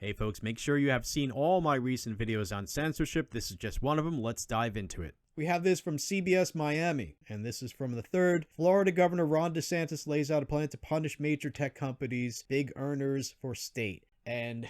Hey folks, make sure you have seen all my recent videos on censorship. This is just one of them. Let's dive into it. We have this from CBS Miami, and this is from the 3rd. Florida Governor Ron DeSantis lays out a plan to punish major tech companies, big earners for state. And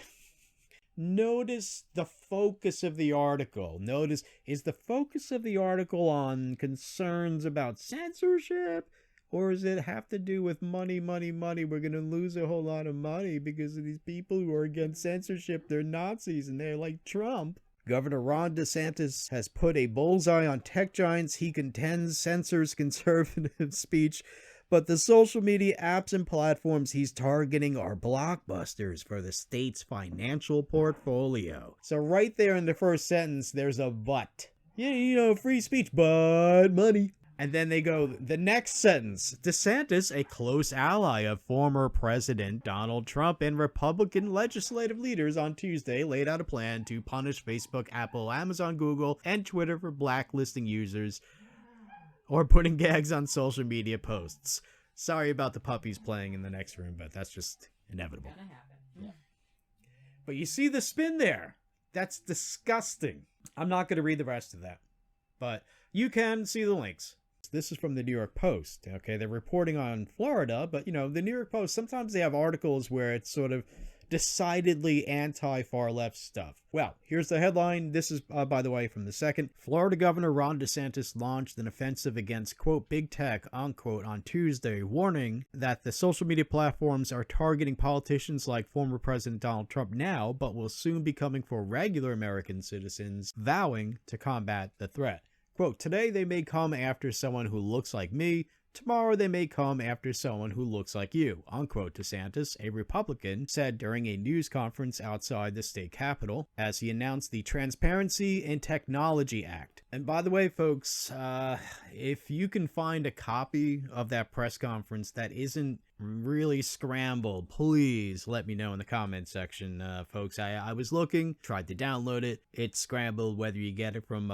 notice the focus of the article. Notice, is the focus of the article on concerns about censorship? Or does it have to do with money? We're going to lose a whole lot of money because of these people who are against censorship. They're Nazis and they're like Trump. Governor Ron DeSantis has put a bullseye on tech giants he contends censors conservative speech, but the social media apps and platforms he's targeting are blockbusters for the state's financial portfolio. So right there in the first sentence, there's a but. Yeah, you know, free speech, but money. And then they go, the next sentence, DeSantis, a close ally of former President Donald Trump and Republican legislative leaders on Tuesday, laid out a plan to punish Facebook, Apple, Amazon, Google, and Twitter for blacklisting users or putting gags on social media posts. Sorry about the puppies playing in the next room, but that's just inevitable. Gonna happen. Yeah. But you see the spin there. That's disgusting. I'm not going to read the rest of that, but you can see the links. This is from the New York Post. Okay, they're reporting on Florida, but, you know, the New York Post, sometimes they have articles where it's sort of decidedly anti-far left stuff. Well, here's the headline. This is, by the way, from the 2nd. Florida Governor Ron DeSantis launched an offensive against, quote, big tech, unquote, on Tuesday, warning that the social media platforms are targeting politicians like former President Donald Trump now, but will soon be coming for regular American citizens, vowing to combat the threat. Quote, today they may come after someone who looks like me. Tomorrow they may come after someone who looks like you, unquote, DeSantis, a Republican, said during a news conference outside the state capitol as he announced the Transparency in Technology Act. And by the way, folks, if you can find a copy of that press conference that isn't really scrambled, please let me know in the comment section, folks. I was looking, tried to download it. It's scrambled, whether you get it from,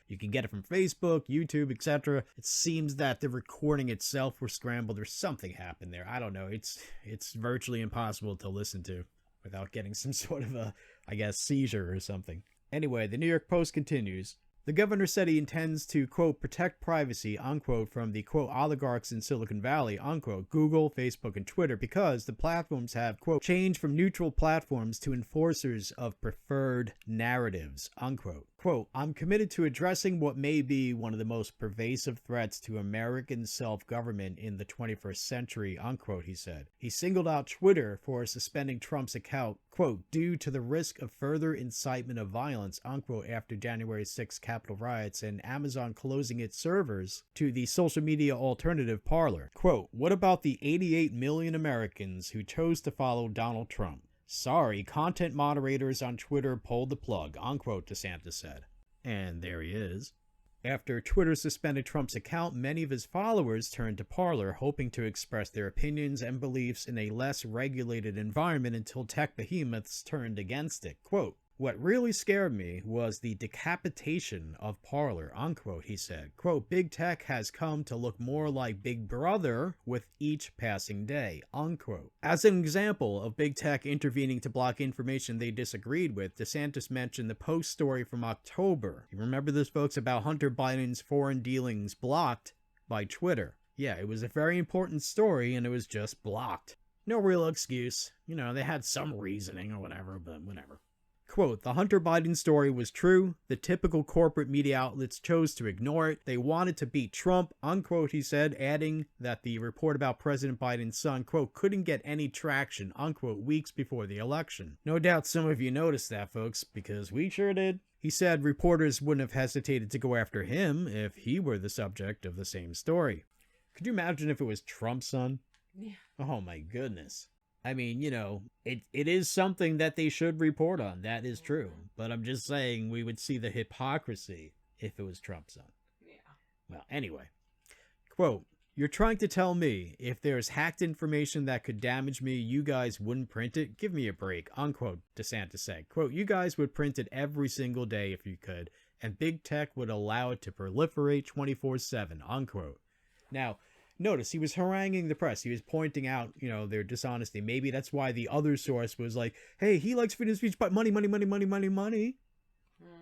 you can get it from Facebook, YouTube, etc. It seems that the recording itself was scrambled or something happened there. I don't know. It's virtually impossible to listen to without getting some sort of a, I guess, seizure or something. Anyway, the New York Post continues. The governor said he intends to, quote, protect privacy, unquote, from the, quote, oligarchs in Silicon Valley, unquote, Google, Facebook, and Twitter, because the platforms have, quote, changed from neutral platforms to enforcers of preferred narratives, unquote. Quote, I'm committed to addressing what may be one of the most pervasive threats to American self-government in the 21st century, unquote, he said. He singled out Twitter for suspending Trump's account, quote, due to the risk of further incitement of violence, unquote, after January 6th Capitol riots, and Amazon closing its servers to the social media alternative Parler. Quote, what about the 88 million Americans who chose to follow Donald Trump? Sorry, content moderators on Twitter pulled the plug, unquote, DeSantis said. And there he is. After Twitter suspended Trump's account, many of his followers turned to Parler, hoping to express their opinions and beliefs in a less regulated environment until tech behemoths turned against it. Quote, what really scared me was the decapitation of Parler, unquote, he said. Quote, big tech has come to look more like Big Brother with each passing day, unquote. As an example of big tech intervening to block information they disagreed with, DeSantis mentioned the Post story from October. You remember this, folks, about Hunter Biden's foreign dealings blocked by Twitter. Yeah, it was a very important story and it was just blocked. No real excuse. You know, they had some reasoning or whatever, but whatever. Quote, the Hunter Biden story was true. The typical corporate media outlets chose to ignore it. They wanted to beat Trump, unquote, he said, adding that the report about President Biden's son, quote, couldn't get any traction, unquote, weeks before the election. No doubt some of you noticed that, folks, because we sure did. He said reporters wouldn't have hesitated to go after him if he were the subject of the same story. Could you imagine if it was Trump's son? Yeah. Oh my goodness. I mean, you know, it is something that they should report on. That is true. But I'm just saying we would see the hypocrisy if it was Trump's son. Yeah. Well, anyway. Quote, you're trying to tell me if there's hacked information that could damage me, you guys wouldn't print it? Give me a break, unquote, DeSantis said. Quote, you guys would print it every single day if you could, and big tech would allow it to proliferate 24/7, unquote. Now, Notice he was haranguing the press. He was pointing out, their dishonesty. Maybe that's why the other source was like, hey, he likes freedom of speech, but money, money, money, money, money, money.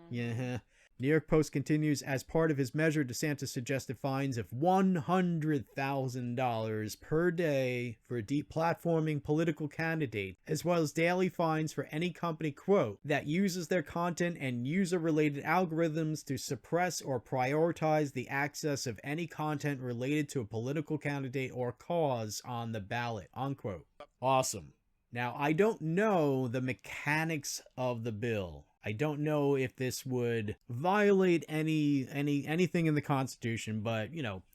Yeah. New York Post continues, as part of his measure, DeSantis suggested fines of $100,000 per day for deplatforming political candidates, as well as daily fines for any company, quote, that uses their content and user-related algorithms to suppress or prioritize the access of any content related to a political candidate or cause on the ballot, unquote. Awesome. Now, I don't know the mechanics of the bill. I don't know if this would violate anything in the Constitution, but,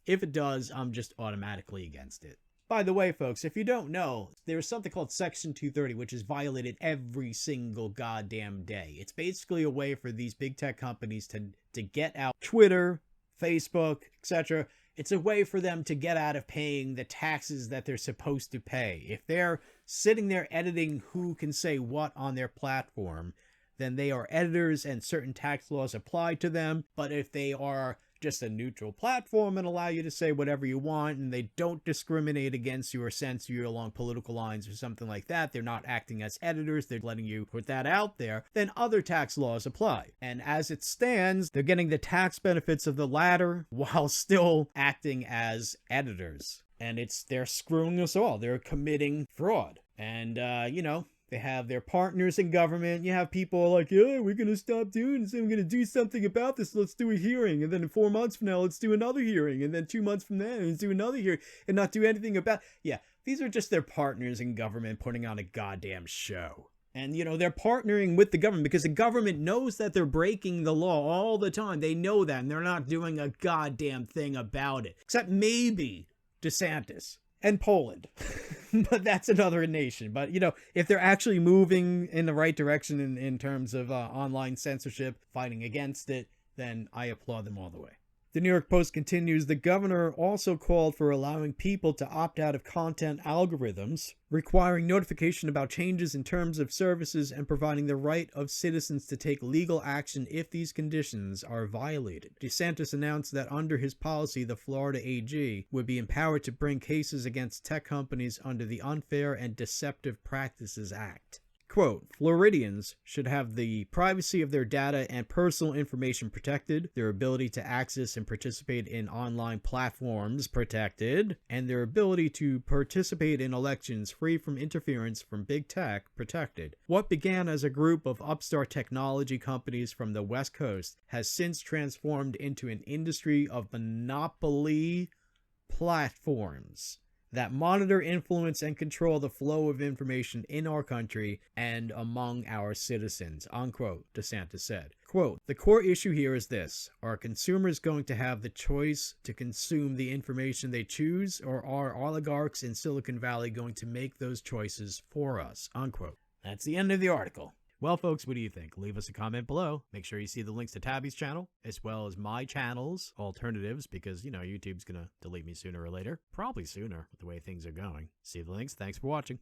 if it does, I'm just automatically against it. By the way, folks, if you don't know, there's something called Section 230, which is violated every single goddamn day. It's basically a way for these big tech companies to get out Twitter, Facebook, etc. It's a way for them to get out of paying the taxes that they're supposed to pay. If they're sitting there editing who can say what on their platform, then they are editors and certain tax laws apply to them. But if they are just a neutral platform and allow you to say whatever you want and they don't discriminate against you or censor you along political lines or something like that, they're not acting as editors, they're letting you put that out there, then other tax laws apply. And as it stands, they're getting the tax benefits of the latter while still acting as editors. And they're screwing us all. They're committing fraud. And, they have their partners in government. You have people like, yeah, we're going to stop doing this. We're going to do something about this. Let's do a hearing. And then 4 months from now, let's do another hearing. And then 2 months from then, let's do another hearing and not do anything about it. Yeah, these are just their partners in government putting on a goddamn show. And, they're partnering with the government because the government knows that they're breaking the law all the time. They know that, and they're not doing a goddamn thing about it. Except maybe DeSantis. And Poland. But that's another nation. But, if they're actually moving in the right direction in terms of online censorship, fighting against it, then I applaud them all the way. The New York Post continues, the governor also called for allowing people to opt out of content algorithms, requiring notification about changes in terms of services, and providing the right of citizens to take legal action if these conditions are violated. DeSantis announced that under his policy, the Florida AG would be empowered to bring cases against tech companies under the Unfair and Deceptive Practices Act. Quote, Floridians should have the privacy of their data and personal information protected, their ability to access and participate in online platforms protected, and their ability to participate in elections free from interference from big tech protected. What began as a group of upstart technology companies from the West Coast has since transformed into an industry of monopoly platforms that monitor, influence, and control the flow of information in our country and among our citizens, unquote, DeSantis said. Quote, the core issue here is this. Are consumers going to have the choice to consume the information they choose, or are oligarchs in Silicon Valley going to make those choices for us, unquote. That's the end of the article. Well, folks, what do you think? Leave us a comment below. Make sure you see the links to Tabby's channel, as well as my channel's alternatives, because, YouTube's going to delete me sooner or later. Probably sooner, with the way things are going. See the links. Thanks for watching.